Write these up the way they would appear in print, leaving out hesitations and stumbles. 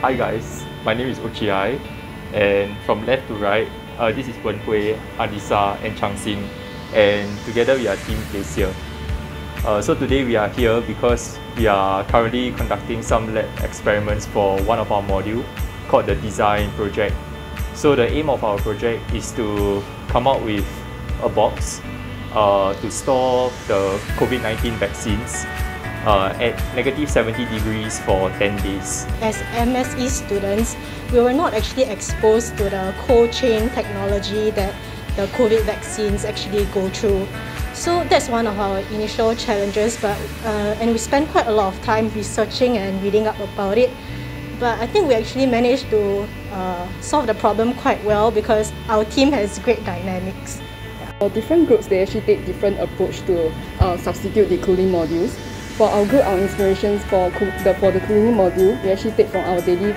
Hi guys, my name is Ochiai, and from left to right, this is Wenhui, Adisa, and Changxin, and together we are Team Glacier. So today we are here because we are currently conducting some lab experiments for one of our modules called the Design Project. So the aim of our project is to come up with a box to store the COVID-19 vaccines at -70 degrees for 10 days. As MSE students, we were not actually exposed to the cold chain technology that the COVID vaccines actually go through. So that's one of our initial challenges, and we spent quite a lot of time researching and reading up about it. But I think we actually managed to solve the problem quite well because our team has great dynamics. Different groups, they actually take different approach to substitute the cooling modules. For our group, our inspirations for the cooling module, we actually take from our daily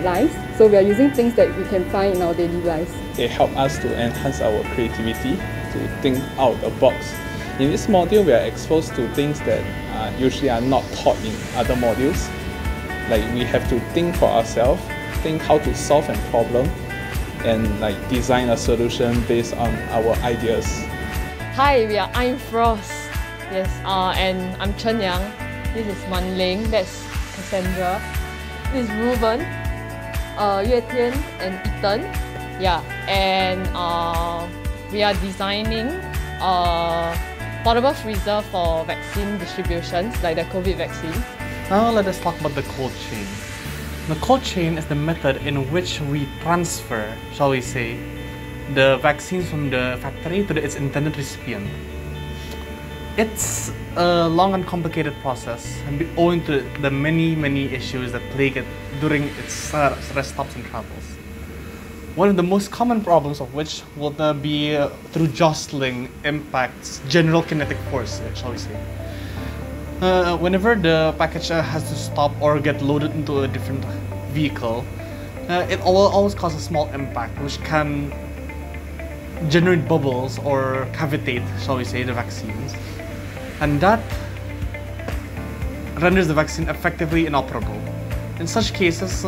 lives. So we are using things that we can find in our daily lives. They help us to enhance our creativity, to think out the box. In this module, we are exposed to things that usually are not taught in other modules. Like we have to think for ourselves, think how to solve a problem, and like design a solution based on our ideas. Hi, I'm Frost. Yes, and I'm Chen Yang. This is Man Ling. That's Cassandra. This is Ruben, Yue Tian, and Ethan. Yeah, and we are designing a portable freezer for vaccine distributions, like the COVID vaccine. Now let us talk about the cold chain. The cold chain is the method in which we transfer, shall we say, the vaccines from the factory to its intended recipient. It's a long and complicated process, and owing to the many issues that plague it during its rest stops and travels. One of the most common problems of which will be through jostling impacts, general kinetic force, shall we say. Whenever the package has to stop or get loaded into a different vehicle, it will always cause a small impact which can generate bubbles or cavitate, shall we say, the vaccines. And that renders the vaccine effectively inoperable. In such cases,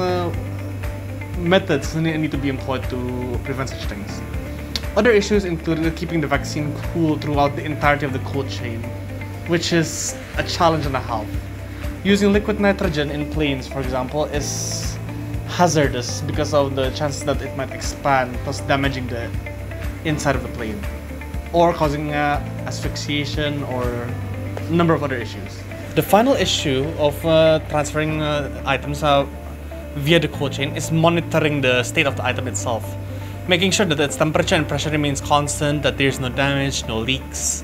methods need to be employed to prevent such things. Other issues include keeping the vaccine cool throughout the entirety of the cold chain, which is a challenge and a half. Using liquid nitrogen in planes, for example, is hazardous because of the chances that it might expand, thus damaging the inside of the plane, or causing asphyxiation or a number of other issues. The final issue of transferring items via the cold chain is monitoring the state of the item itself, making sure that its temperature and pressure remains constant, that there's no damage, no leaks,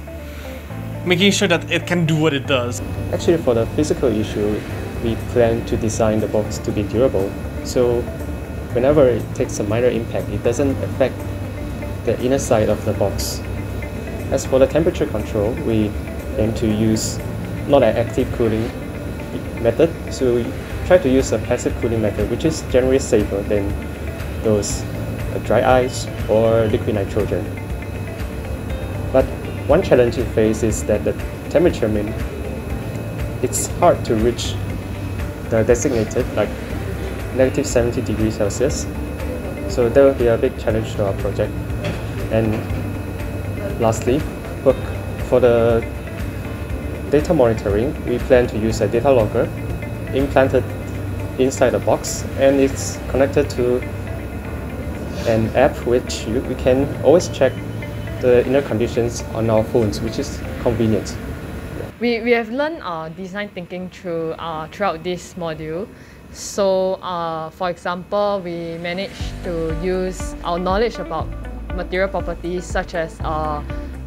making sure that it can do what it does. Actually, for the physical issue, we plan to design the box to be durable. So whenever it takes a minor impact, it doesn't affect the inner side of the box. As for the temperature control, we aim to use not an active cooling method, so we try to use a passive cooling method, which is generally safer than those dry ice or liquid nitrogen. But one challenge we face is that the temperature it's hard to reach the designated like -70 degrees Celsius. So that will be a big challenge to our project. And lastly, for the data monitoring, we plan to use a data logger implanted inside the box, and it's connected to an app which we can always check the inner conditions on our phones, which is convenient. We have learned design thinking throughout this module. So, for example, we managed to use our knowledge about material properties such as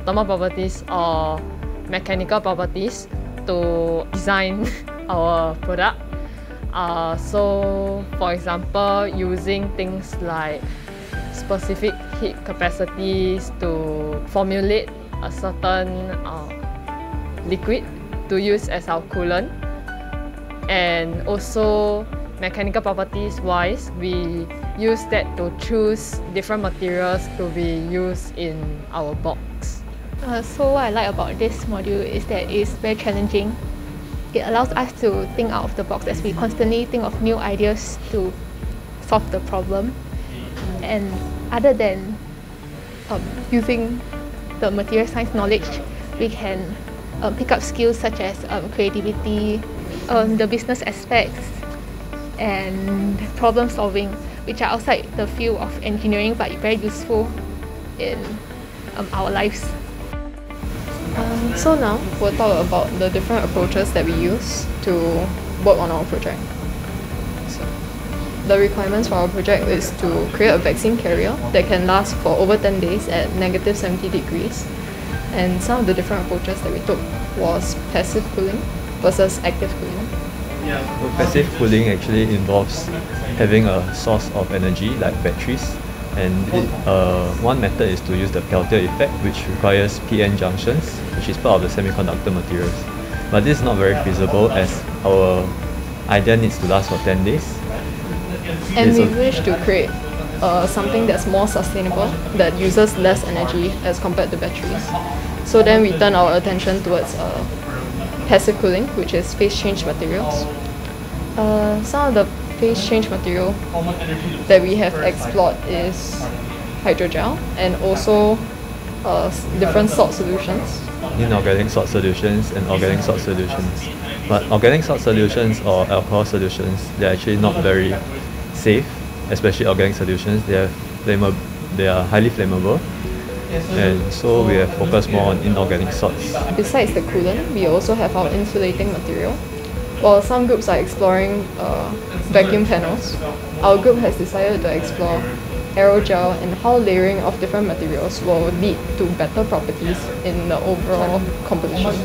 thermal properties or mechanical properties to design our product. So, for example, using things like specific heat capacities to formulate a certain liquid to use as our coolant, and also mechanical properties wise, we use that to choose different materials to be used in our box. So what I like about this module is that it's very challenging. It allows us to think out of the box as we constantly think of new ideas to solve the problem. And other than using the material science knowledge, we can pick up skills such as creativity, the business aspects, and problem solving, which are outside the field of engineering but very useful in our lives. So now we'll talk about the different approaches that we use to work on our project. So, the requirements for our project is to create a vaccine carrier that can last for over 10 days at -70 degrees. And some of the different approaches that we took was passive cooling versus active cooling. So passive cooling actually involves having a source of energy like batteries, and one method is to use the Peltier effect, which requires PN junctions, which is part of the semiconductor materials. But this is not very feasible as our idea needs to last for 10 days. And we wish to create something that's more sustainable, that uses less energy as compared to batteries. So then we turn our attention towards passive cooling, which is phase change materials. Some of the phase change material that we have explored is hydrogel and also different salt solutions. Inorganic salt solutions and organic salt solutions. But organic salt solutions or alcohol solutions, they're actually not very safe, especially organic solutions. They are highly flammable. And so we have focused more on inorganic salts. Besides the coolant, we also have our insulating material. While some groups are exploring vacuum panels, our group has decided to explore aerogel and how layering of different materials will lead to better properties in the overall composition.